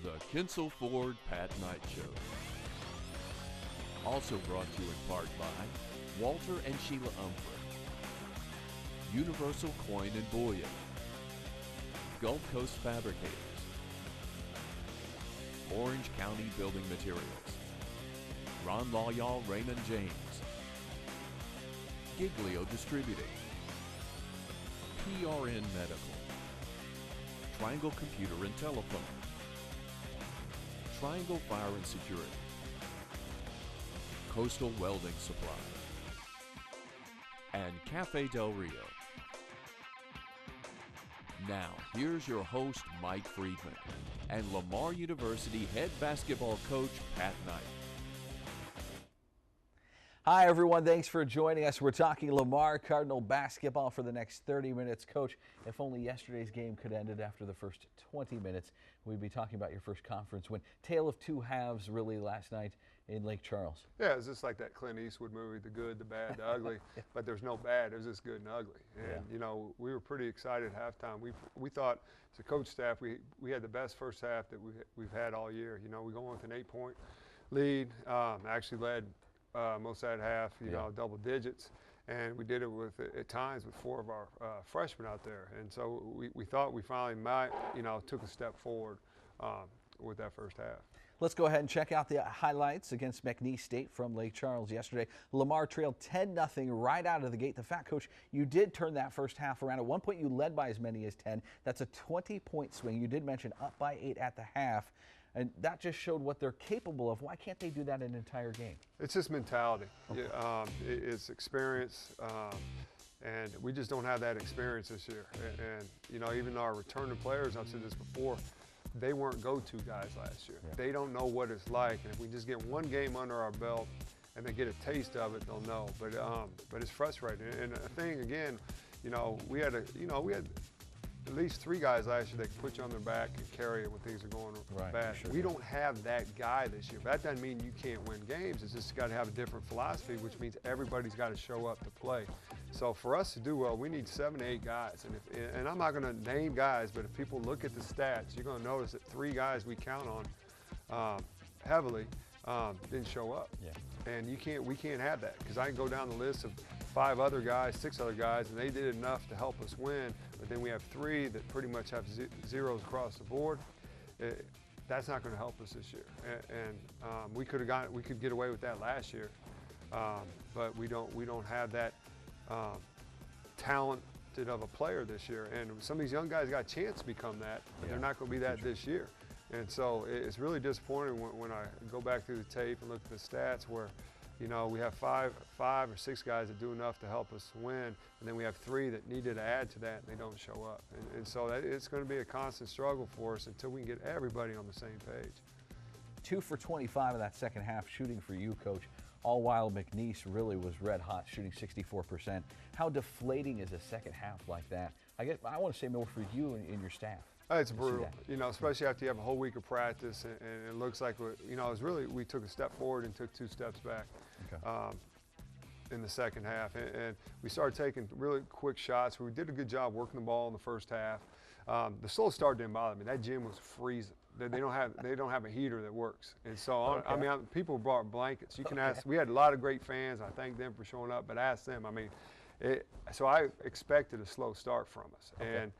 The Kinsel Ford Pat Knight Show. Also brought to you in part by Walter and Sheila Umford, Universal Coin and Bullion, Gulf Coast Fabricators, Orange County Building Materials, Ron Loyal Raymond James, Giglio Distributing, PRN Medical, Triangle Computer and Telephone, Triangle Fire and Security, Coastal Welding Supply, and Cafe Del Rio. Now, here's your host, Mike Friedman, and Lamar University head basketball coach, Pat Knight. Hi, everyone. Thanks for joining us. We're talking Lamar Cardinal basketball for the next 30 minutes. Coach, if only yesterday's game could have ended after the first 20 minutes, we'd be talking about your first conference win. Tale of two halves, really, last night in Lake Charles. Yeah, it's just like that Clint Eastwood movie, The Good, the Bad, the Ugly, but there's no bad, it was just good and ugly. And, you know, we were pretty excited at halftime. We thought, as a coach staff, we had the best first half that we've had all year. You know, we go with an 8-point lead, actually led most of that half, you know, double digits, and we did it with at times with 4 of our freshmen out there, and so we thought we finally might, you know, took a step forward with that first half. Let's go ahead and check out the highlights against McNeese State from Lake Charles yesterday. Lamar trailed 10-0 right out of the gate. The Fat Coach, you did turn that first half around. At one point, you led by as many as 10. That's a 20-point swing. You did mention up by 8 at the half. And that just showed what they're capable of. Why can't they do that an entire game? It's just mentality. Okay. It's experience, and we just don't have that experience this year. And you know, even our returning players, I've said this before, they weren't go-to guys last year. Yeah. They don't know what it's like, and if we just get one game under our belt and they get a taste of it, they'll know. But it's frustrating. And the thing again, you know, we had at least 3 guys last year that can put you on their back and carry it when things are going bad. Sure. We don't have that guy this year. That doesn't mean you can't win games. It's just got to have a different philosophy, which means everybody's got to show up to play. So for us to do well, we need 7 to 8 guys. And I'm not going to name guys, but if people look at the stats, you're going to notice that 3 guys we count on heavily didn't show up. Yeah. And we can't have that, because I can go down the list of 5 other guys, 6 other guys, and they did enough to help us win. But then we have 3 that pretty much have zeros across the board. That's not going to help us this year. And we could get away with that last year, but we don't have that talented of a player this year. And some of these young guys got a chance to become that, but they're not going to be that this year. And so it's really disappointing when I go back through the tape and look at the stats where, you know, we have 5 or 6 guys that do enough to help us win, and then we have 3 that needed to add to that, and they don't show up. And so it's going to be a constant struggle for us until we can get everybody on the same page. 2 for 25 in that second half shooting for you, Coach, all while McNeese really was red hot, shooting 64%. How deflating is a second half like that? I want to say more for you and your staff. It's brutal, you know, especially after you have a whole week of practice, and it looks like, you know, we took a step forward and took 2 steps back in the second half, and we started taking really quick shots. We did a good job working the ball in the first half. The slow start didn't bother me. That gym was freezing. They don't have a heater that works, and so I mean, people brought blankets. You can ask. We had a lot of great fans. I thank them for showing up, but ask them. I mean, so I expected a slow start from us, and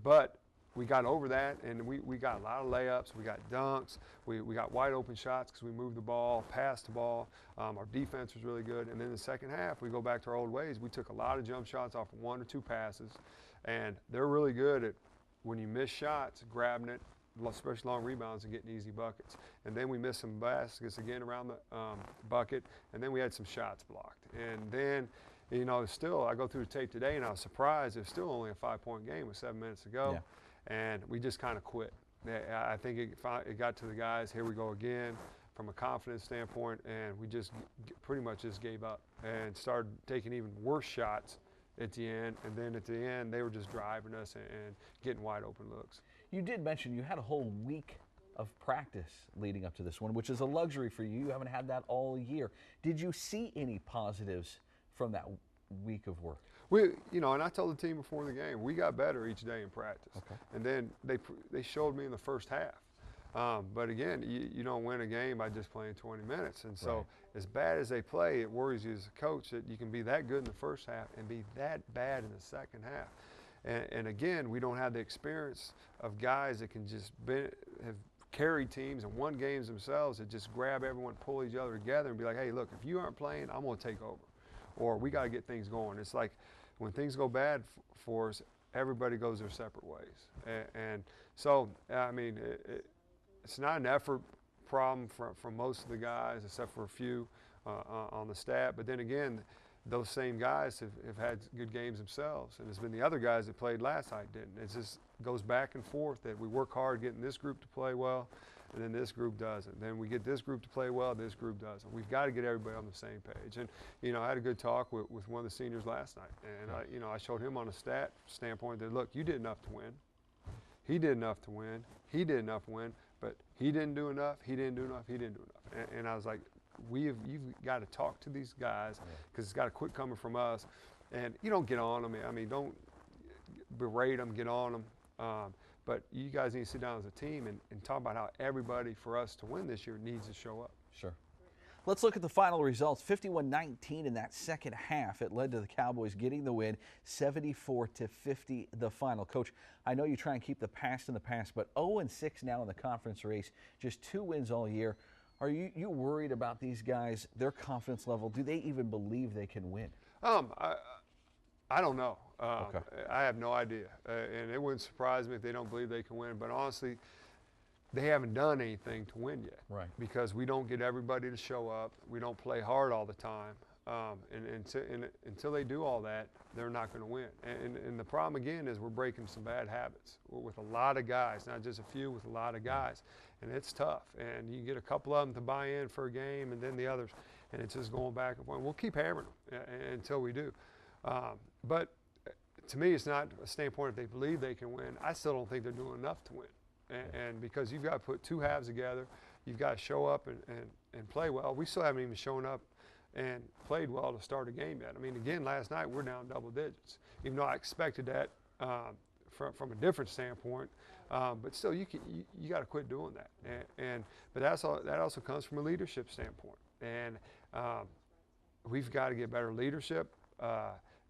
but we got over that, and we got a lot of layups, we got dunks, we got wide open shots because we moved the ball, passed the ball. Our defense was really good. And then the second half, we go back to our old ways. We took a lot of jump shots off of 1 or 2 passes, and they're really good at, when you miss shots, grabbing it, especially long rebounds, and getting easy buckets. And then we missed some baskets again around the bucket, and then we had some shots blocked. And then, you know, still, I go through the tape today, and I was surprised it's still only a 5-point game with 7 minutes to go. Yeah. And we just kind of quit. I think it got to the guys, here we go again, from a confidence standpoint, and we just pretty much just gave up and started taking even worse shots at the end. And then at the end, they were just driving us and getting wide open looks. You did mention you had a whole week of practice leading up to this one, which is a luxury for you. You haven't had that all year. Did you see any positives from that week of work? You know, and I told the team before the game, we got better each day in practice. Okay. And then they showed me in the first half. But again, you don't win a game by just playing 20 minutes. And so as bad as they play, it worries you as a coach that you can be that good in the first half and be that bad in the second half. And again, we don't have the experience of guys that can just have carried teams and won games themselves, that just grab everyone, pull each other together and be like, hey, look, if you aren't playing, I'm going to take over. Or we got to get things going. It's like when things go bad for us, everybody goes their separate ways. And so, I mean, it's not an effort problem from most of the guys, except for a few on the staff. But then again, those same guys have had good games themselves. And it's been the other guys that played last night didn't. It just goes back and forth that we work hard getting this group to play well, and then this group doesn't. Then we get this group to play well, this group doesn't. We've got to get everybody on the same page. And, you know, I had a good talk with one of the seniors last night. And, I showed him on a stat standpoint that, look, you did enough to win. He did enough to win. He did enough to win. But he didn't do enough. He didn't do enough. He didn't do enough. And I was like, you've got to talk to these guys, because it's got to quit coming from us. And you don't get on them. I mean, don't berate them, get on them. But you guys need to sit down as a team and talk about how everybody, for us to win this year, needs to show up. Sure. Let's look at the final results. 51-19 in that second half. It led to the Cowboys getting the win, 74-50 the final. Coach, I know you try and keep the past in the past, but 0-6 now in the conference race, just 2 wins all year. Are you worried about these guys, their confidence level? Do they even believe they can win? I don't know. Okay. I have no idea. And it wouldn't surprise me if they don't believe they can win. But honestly, they haven't done anything to win yet. Right. Because we don't get everybody to show up. We don't play hard all the time. And until they do all that, they're not going to win. And the problem, again, is we're breaking some bad habits with a lot of guys, not just a few, with a lot of guys. And it's tough. And you get a couple of them to buy in for a game, and then the others. And it's just going back and forth. We'll keep hammering them until we do. But to me, it's not a standpoint if they believe they can win. I still don't think they're doing enough to win. And because you've got to put 2 halves together, you've got to show up and play well. We still haven't even shown up and played well to start a game yet. I mean, again, last night we're down double digits, even though I expected that from a different standpoint. But still, you got to quit doing that. But that also comes from a leadership standpoint. And we've got to get better leadership.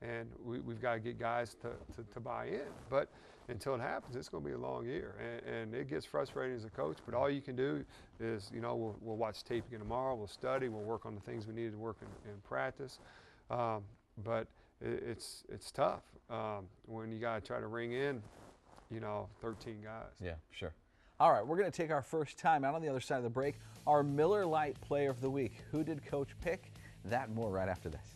And we've got to get guys to buy in. But until it happens, it's going to be a long year. And it gets frustrating as a coach, but all you can do is, we'll watch tape again tomorrow, we'll study, we'll work on the things we need to work in practice. But it's tough when you got to try to ring in, 13 guys. Yeah, sure. All right, we're going to take our first time out on the other side of the break. Our Miller Lite Player of the Week. Who did Coach pick? That and more right after this.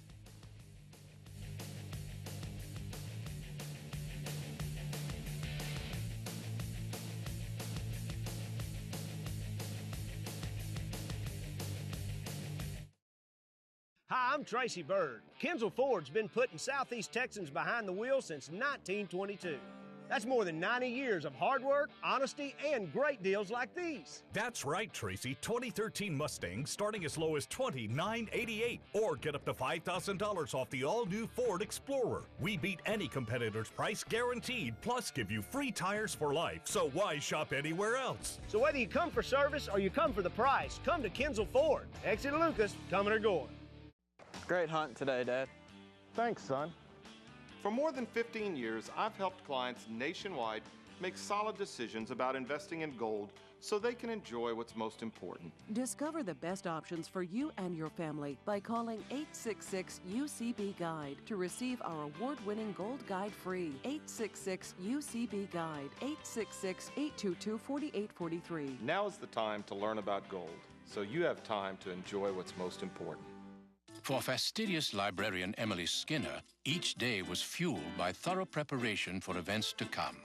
Hi, I'm Tracy Bird. Kinsel Ford's been putting Southeast Texans behind the wheel since 1922. That's more than 90 years of hard work, honesty, and great deals like these. That's right, Tracy. 2013 Mustangs starting as low as $29.88, or get up to $5,000 off the all-new Ford Explorer. We beat any competitor's price guaranteed, plus give you free tires for life. So why shop anywhere else? So whether you come for service or you come for the price, come to Kinsel Ford. Exit Lucas, coming or going. Great hunt today, Dad. Thanks, son. For more than 15 years, I've helped clients nationwide make solid decisions about investing in gold so they can enjoy what's most important. Discover the best options for you and your family by calling 866-UCB-GUIDE to receive our award-winning Gold Guide free. 866-UCB-GUIDE, 866-822-4843. Now is the time to learn about gold, so you have time to enjoy what's most important. For fastidious librarian Emily Skinner, each day was fueled by thorough preparation for events to come.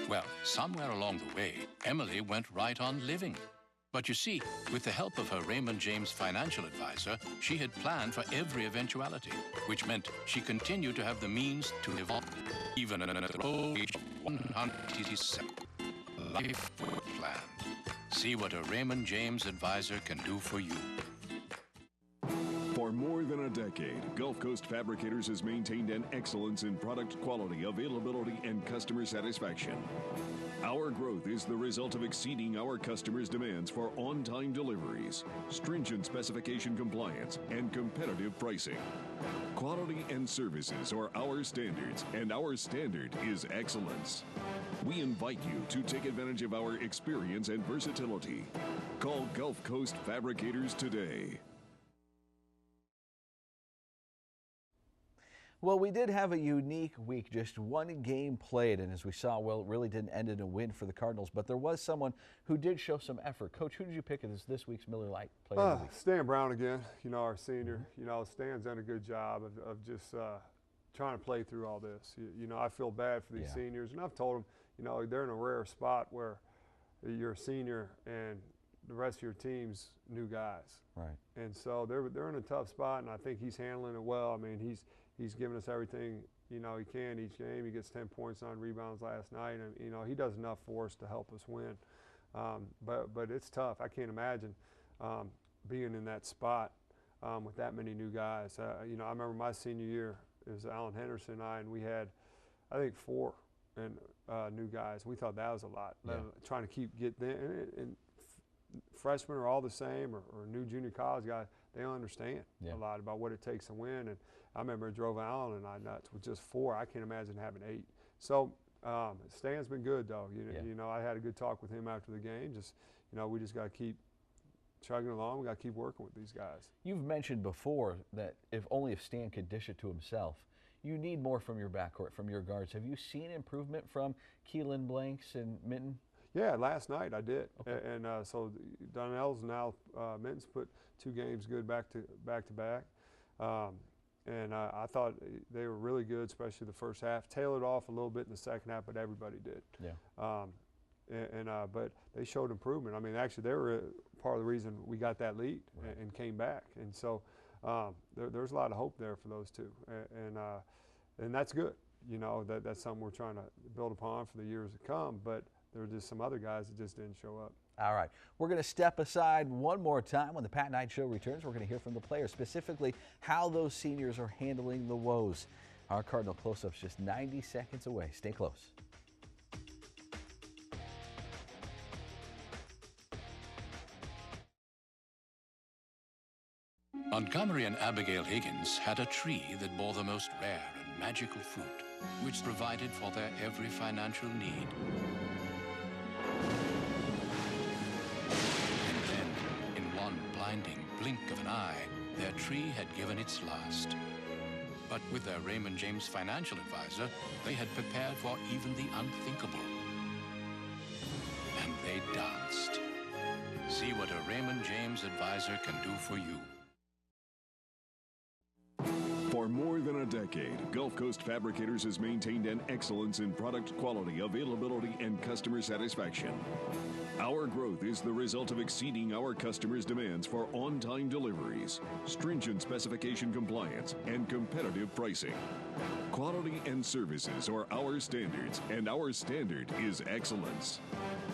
Well, somewhere along the way, Emily went right on living. But you see, with the help of her Raymond James financial advisor, she had planned for every eventuality, which meant she continued to have the means to live on, even at age 187. Life well planned. See what a Raymond James advisor can do for you. For more than a decade, Gulf Coast Fabricators has maintained an excellence in product quality, availability, and customer satisfaction. Our growth is the result of exceeding our customers' demands for on-time deliveries, stringent specification compliance, and competitive pricing. Quality and services are our standards, and our standard is excellence. We invite you to take advantage of our experience and versatility. Call Gulf Coast Fabricators today. Well, we did have a unique week, just one game played, and as we saw, well, it really didn't end in a win for the Cardinals, but there was someone who did show some effort. Coach, who did you pick as this week's Miller Lite Player of the Week? Stan Brown again, our senior. Stan's done a good job of just trying to play through all this. I feel bad for these seniors, and I've told them, they're in a rare spot where you're a senior and the rest of your team's new guys. Right. And so they're in a tough spot, and I think he's handling it well. I mean, he's giving us everything, he can each game. He gets 10 points on rebounds last night, and, he does enough for us to help us win. But it's tough. I can't imagine being in that spot with that many new guys. I remember my senior year, it was Alan Henderson and I, and we had, I think, 4 new guys. We thought that was a lot. Trying to get them, and freshmen are all the same, or new junior college guys, they don't understand a lot about what it takes to win. And I remember it drove Allen and I nuts with just 4. I can't imagine having 8. So Stan's been good, though. I had a good talk with him after the game. We just got to keep chugging along. We got to keep working with these guys. You've mentioned before that if Stan could dish it to himself, you need more from your backcourt, from your guards. Have you seen improvement from Keelan Blanks and Minton? Yeah, last night I did. Okay. And so Donnell's now Minton's put 2 games good back to back. And I thought they were really good, especially the first half. Tailored off a little bit in the second half, but everybody did. Yeah. But they showed improvement. I mean, actually, they were part of the reason we got that lead and came back. And so there's a lot of hope there for those 2, and that's good. That's something we're trying to build upon for the years to come. But there were just some other guys that just didn't show up. All right, we're going to step aside one more time. When the Pat Knight Show returns, we're going to hear from the players, specifically how those seniors are handling the woes. Our Cardinal Close-Up's just 90 seconds away. Stay close. Montgomery and Abigail Higgins had a tree that bore the most rare and magical fruit, which provided for their every financial need. And then, in one blinding blink of an eye, their tree had given its last. But with their Raymond James financial advisor, they had prepared for even the unthinkable. And they danced. See what a Raymond James advisor can do for you. For more than a decade, Gulf Coast Fabricators has maintained an excellence in product quality, availability, and customer satisfaction. Our growth is the result of exceeding our customers' demands for on-time deliveries, stringent specification compliance, and competitive pricing. Quality and services are our standards, and our standard is excellence.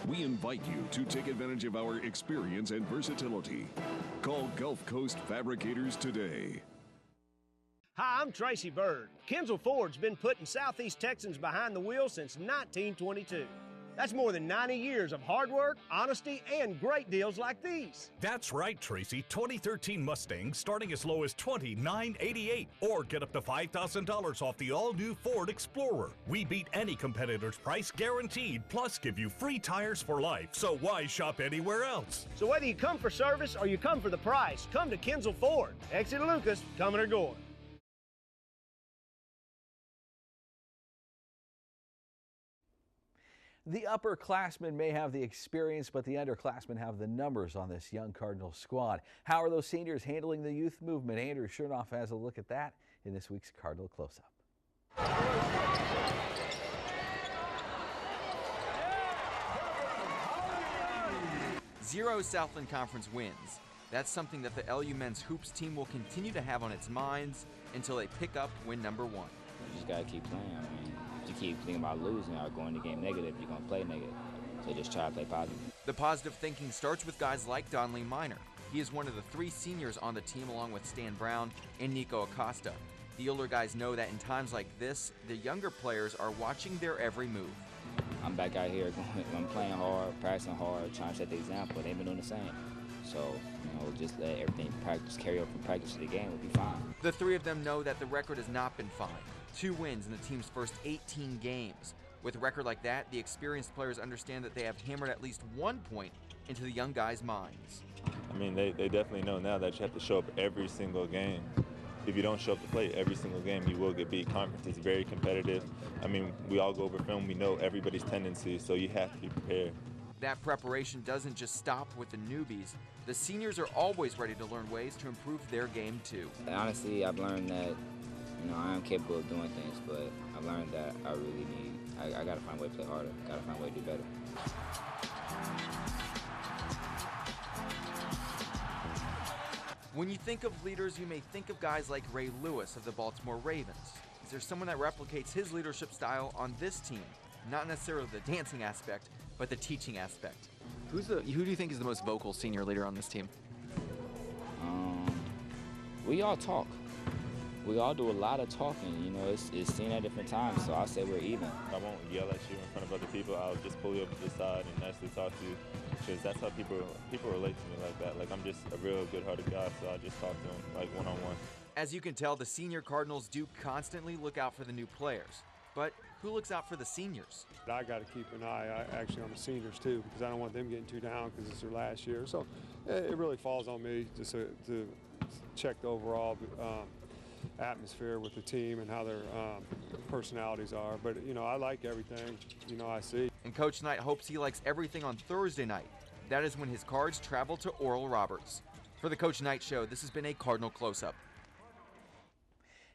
We invite you to take advantage of our experience and versatility. Call Gulf Coast Fabricators today. Hi, I'm Tracy Bird. Kensel Ford's been putting Southeast Texans behind the wheel since 1922. That's more than 90 years of hard work, honesty, and great deals like these. That's right, Tracy. 2013 Mustangs starting as low as $29,888, or get up to $5,000 off the all-new Ford Explorer. We beat any competitor's price guaranteed, plus give you free tires for life. So why shop anywhere else? So whether you come for service or you come for the price, come to Kensel Ford. Exit Lucas, coming or going. The upperclassmen may have the experience, but the underclassmen have the numbers on this young Cardinals squad. How are those seniors handling the youth movement? Andrew Chernoff has a look at that in this week's Cardinal Close-Up. 0 Southland Conference wins. That's something that the LU men's hoops team will continue to have on its minds until they pick up win number 1. You just got to keep playing. I mean, if you keep thinking about losing or going the game negative, you're going to play negative. So just try to play positive. The positive thinking starts with guys like Donley Minor. He is one of the 3 seniors on the team along with Stan Brown and Nico Acosta. The older guys know that in times like this, the younger players are watching their every move. I'm back out here I'm playing hard, practicing hard, trying to set the example. They've been doing the same. So, just let everything carry over from practice to the game. We'll be fine. The three of them know that the record has not been fine. 2 wins in the team's first 18 games. With a record like that, the experienced players understand that they have hammered at least 1 point into the young guys' minds. I mean, they definitely know now that you have to show up every single game. If you don't show up to play every single game, you will get beat. Conference is very competitive. I mean, we all go over film. We know everybody's tendencies, so you have to be prepared. That preparation doesn't just stop with the newbies. The seniors are always ready to learn ways to improve their game too. Honestly, I've learned that, I am capable of doing things, but I've learned that I really need, I gotta find a way to play harder. Gotta find a way to do better. When you think of leaders, you may think of guys like Ray Lewis of the Baltimore Ravens. Is there someone that replicates his leadership style on this team? Not necessarily the dancing aspect, but the teaching aspect. Who do you think is the most vocal senior leader on this team? We all talk. We all do a lot of talking. It's seen at different times, so I'll say we're even. I won't yell at you in front of other people. I'll just pull you up to the side and nicely talk to you, because that's how people relate to me like that. Like, I'm just a real good-hearted guy, so I just talk to them like one-on-one. As you can tell, the senior Cardinals do constantly look out for the new players. But who looks out for the seniors? I got to keep an eye actually on the seniors too, because I don't want them getting too down because it's their last year. So it really falls on me just to check the overall atmosphere with the team and how their personalities are. But, I like everything, I see. And Coach Knight hopes he likes everything on Thursday night. That is when his Cards travel to Oral Roberts. For the Coach Knight Show, this has been a Cardinal Close-Up.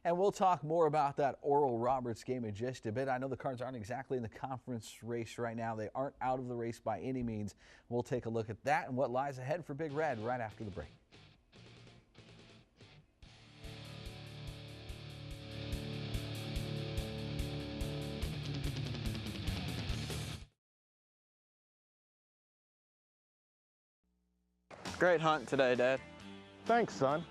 And we'll talk more about that Oral Roberts game in just a bit. I know the Cards aren't exactly in the conference race right now. They aren't out of the race by any means. We'll take a look at that and what lies ahead for Big Red right after the break. Great hunt today, Dad. Thanks, son.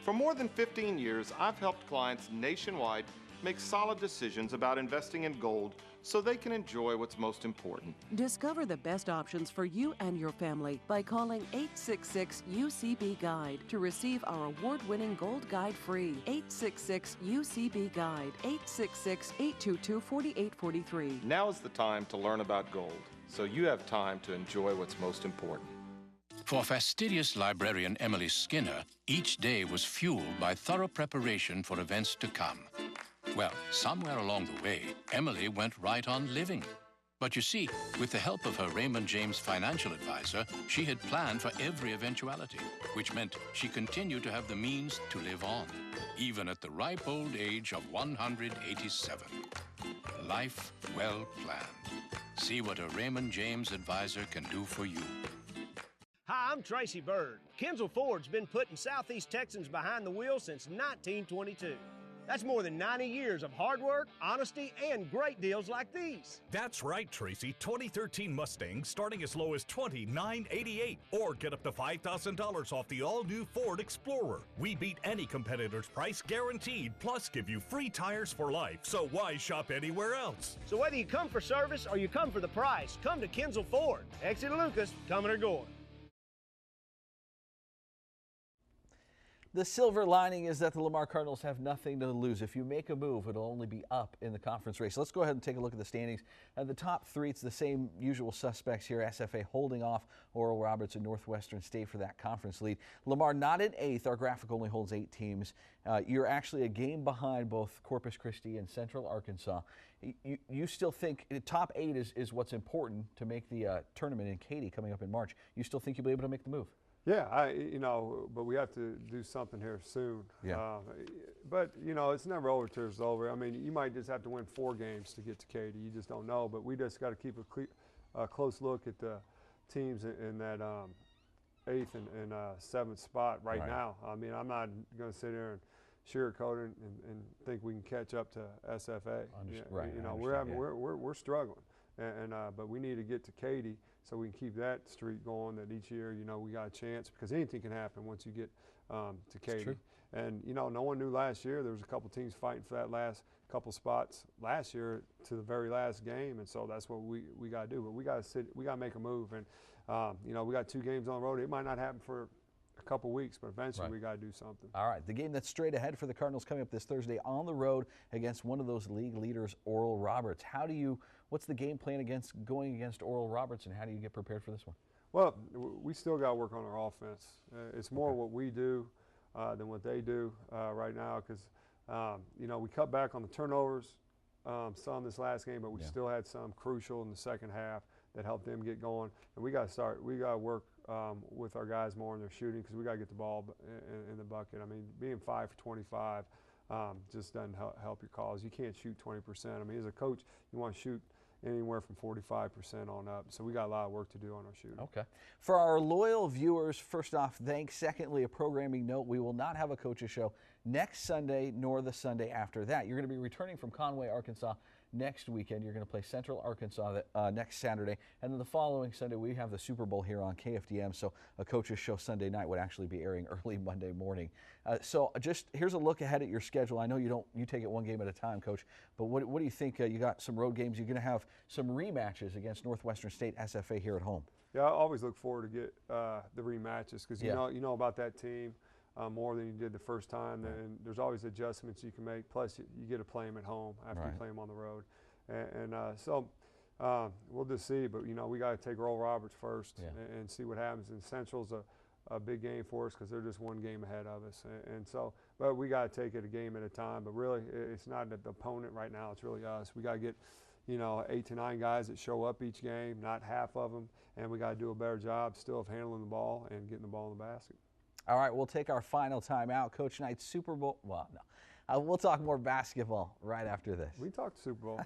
For more than 15 years, I've helped clients nationwide make solid decisions about investing in gold so they can enjoy what's most important. Discover the best options for you and your family by calling 866-UCB-GUIDE to receive our award-winning Gold Guide free. 866-UCB-GUIDE, 866-822-4843. Now is the time to learn about gold, so you have time to enjoy what's most important. For fastidious librarian Emily Skinner, each day was fueled by thorough preparation for events to come. Well, somewhere along the way, Emily went right on living. But you see, with the help of her Raymond James financial advisor, she had planned for every eventuality, which meant she continued to have the means to live on, even at the ripe old age of 187. Life well planned. See what a Raymond James advisor can do for you. Hi, I'm Tracy Byrd. Kinzel Ford's been putting Southeast Texans behind the wheel since 1922. That's more than 90 years of hard work, honesty, and great deals like these. That's right, Tracy. 2013 Mustang starting as low as $29.88, or get up to $5,000 off the all-new Ford Explorer. We beat any competitor's price guaranteed, plus give you free tires for life. So why shop anywhere else? So whether you come for service or you come for the price, come to Kinzel Ford. Exit Lucas, coming or going. The silver lining is that the Lamar Cardinals have nothing to lose. If you make a move, it'll only be up in the conference race. Let's go ahead and take a look at the standings. At the top three, it's the same usual suspects here. SFA holding off Oral Roberts and Northwestern State for that conference lead. Lamar not in eighth. Our graphic only holds 8 teams. You're actually a game behind both Corpus Christi and Central Arkansas. You still think the top 8 is what's important to make the tournament in Katy coming up in March. You still think you'll be able to make the move? Yeah, but we have to do something here soon. Yeah. But, it's never over till it's over. I mean, you might just have to win 4 games to get to Katy. You just don't know. But we just got to keep a close look at the teams in that 8th and 7th spot right now. I mean, I'm not going to sit here and sugarcoat it and think we can catch up to SFA. We're struggling. But we need to get to Katy so we can keep that streak going, that each year, we got a chance, because anything can happen once you get to Katy. And you know, no one knew last year. There was a couple teams fighting for that last couple spots last year to the very last game, and so that's what we got to do. But we got to make a move, and you know, we got 2 games on the road. It might not happen for a couple weeks, but eventually we got to do something. All right, the game that's straight ahead for the Cardinals coming up this Thursday on the road against one of those league leaders, Oral Roberts. What's the game plan going against Oral Roberts, and how do you get prepared for this one? Well, we still got to work on our offense. It's more what we do than what they do right now, because you know, we cut back on the turnovers some this last game, but we still had some crucial in the second half that helped them get going. And we got to work with our guys more in their shooting, because we got to get the ball in the bucket. I mean, being 5 for 25 just doesn't help your cause. You can't shoot 20%. I mean, as a coach, you want to shoot anywhere from 45% on up. So we got a lot of work to do on our shooting. Okay. For our loyal viewers, first off, thanks. Secondly, a programming note: we will not have a coaches show next Sunday nor the Sunday after that. You're going to be returning from Conway, Arkansas next weekend. You're going to play Central Arkansas next Saturday, and then the following Sunday we have the Super Bowl here on KFDM, so a coaches show Sunday night would actually be airing early Monday morning. So just here's a look ahead at your schedule. I know you take it one game at a time, Coach, but what do you think? You got some road games. You're going to have some rematches against Northwestern State SFA here at home. Yeah, I always look forward to get the rematches, because you know about that team more than you did the first time, and there's always adjustments you can make. Plus, you get to play them at home after you play them on the road, and so we'll just see. But you know, we got to take Oral Roberts first and see what happens. And Central's a big game for us, because they're just one game ahead of us, and so. But we got to take it a game at a time. But really, it's not the opponent right now. It's really us. We got to get, you know, 8 to 9 guys that show up each game, not half of them, and we got to do a better job still of handling the ball and getting the ball in the basket. All right, we'll take our final time out. Coach Knight's Super Bowl. Well, no. We'll talk more basketball right after this. We talked Super Bowl.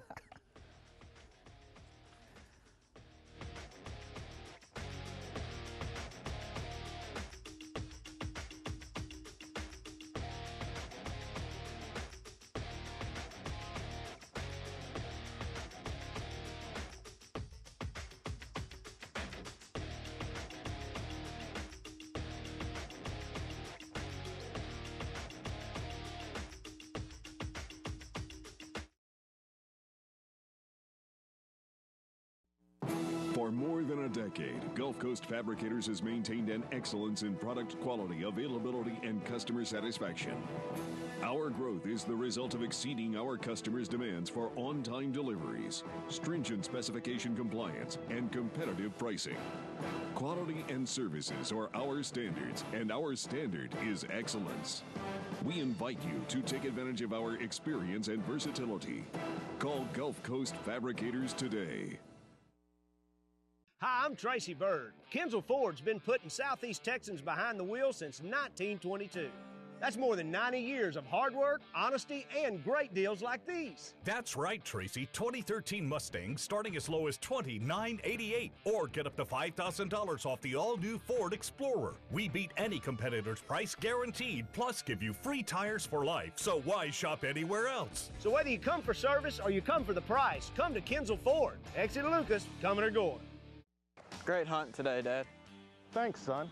For more than a decade, Gulf Coast Fabricators has maintained an excellence in product quality, availability, and customer satisfaction. Our growth is the result of exceeding our customers' demands for on-time deliveries, stringent specification compliance, and competitive pricing. Quality and services are our standards, and our standard is excellence. We invite you to take advantage of our experience and versatility. Call Gulf Coast Fabricators today. Hi, I'm Tracy Byrd. Kenzel Ford's been putting Southeast Texans behind the wheel since 1922. That's more than 90 years of hard work, honesty, and great deals like these. That's right, Tracy. 2013 Mustangs starting as low as $29.88, or get up to $5,000 off the all-new Ford Explorer. We beat any competitor's price guaranteed, plus give you free tires for life. So why shop anywhere else? So whether you come for service or you come for the price, come to Kenzel Ford. Exit Lucas, coming or going. Great hunt today, Dad. Thanks, son.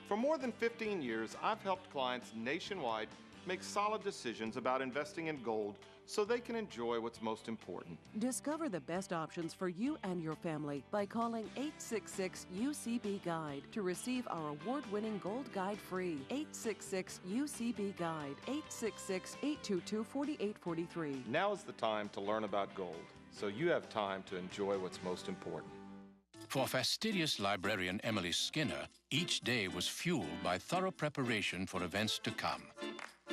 For more than 15 years, I've helped clients nationwide make solid decisions about investing in gold so they can enjoy what's most important. Discover the best options for you and your family by calling 866-UCB-GUIDE to receive our award-winning Gold Guide free. 866-UCB-GUIDE, 866-822-4843. Now is the time to learn about gold, so you have time to enjoy what's most important. For fastidious librarian Emily Skinner, each day was fueled by thorough preparation for events to come.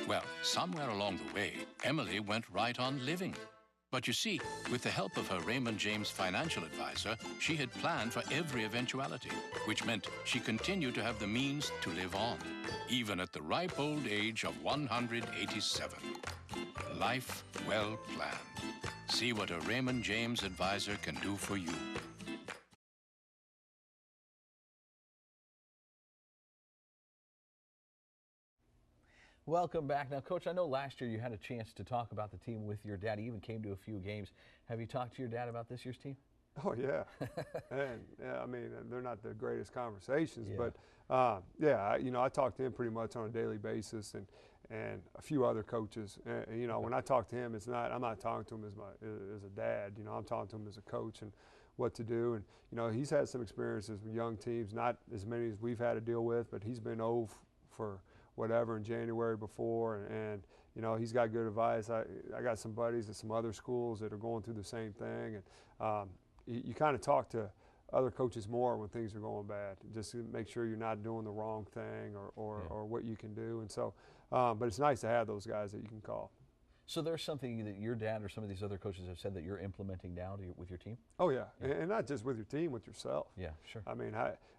Well, somewhere along the way, Emily went right on living. But you see, with the help of her Raymond James financial advisor, she had planned for every eventuality, which meant she continued to have the means to live on, even at the ripe old age of 187. Life well planned. See what a Raymond James advisor can do for you. Welcome back. Now, Coach, I know last year you had a chance to talk about the team with your dad. He even came to a few games. Have you talked to your dad about this year's team? Oh, yeah. And, yeah, I mean, they're not the greatest conversations, but, yeah, you know, I talk to him pretty much on a daily basis, and a few other coaches. And, you know, when I talk to him, I'm not talking to him as a dad. You know, I'm talking to him as a coach and what to do. And, you know, he's had some experiences with young teams, not as many as we've had to deal with, but he's been 0 for whatever in January before. And you know, he's got good advice. I got some buddies at some other schools that are going through the same thing. And you kind of talk to other coaches more when things are going bad, just to make sure you're not doing the wrong thing or what you can do. And so, but it's nice to have those guys that you can call. So there's something that your dad or some of these other coaches have said that you're implementing now with your team? Oh, yeah. And not just with your team, with yourself. Yeah, sure. I mean,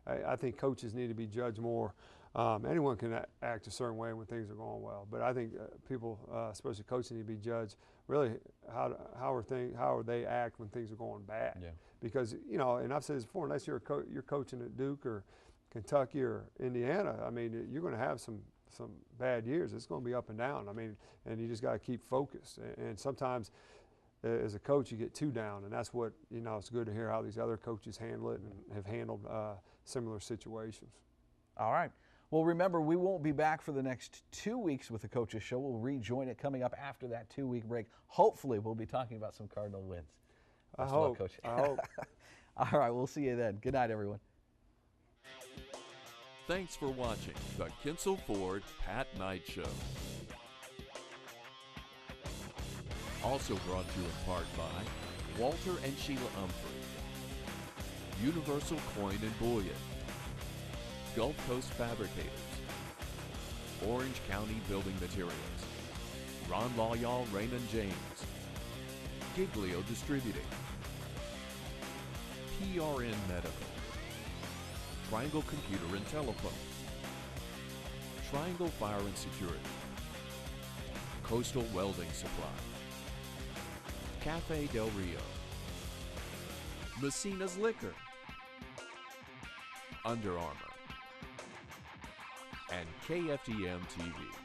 I think coaches need to be judged more. Anyone can act a certain way when things are going well, but I think people, especially coaches, need to be judged really how they act when things are going bad. Yeah. Because, you know, and I've said this before, unless you're coaching at Duke or Kentucky or Indiana, I mean, you're going to have some bad years. It's going to be up and down. I mean, and you just got to keep focused. And sometimes as a coach, you get too down, and that's what, you know, it's good to hear how these other coaches handle it and have handled similar situations. All right. Well, remember, we won't be back for the next 2 weeks with the Coaches Show. We'll rejoin it coming up after that 2-week break. Hopefully, we'll be talking about some Cardinal wins. I hope. Coach. I hope. All right, we'll see you then. Good night, everyone. Thanks for watching the Kinsel Ford Pat Knight Show. Also brought to you in part by Walter and Sheila Humphrey, Universal Coin and Bullion, Gulf Coast Fabricators, Orange County Building Materials, Ron Loyal, Raymond James, Giglio Distributing, PRN Medical, Triangle Computer and Telephone, Triangle Fire and Security, Coastal Welding Supply, Cafe Del Rio, Messina's Liquor, Under Armour, and KFDM TV.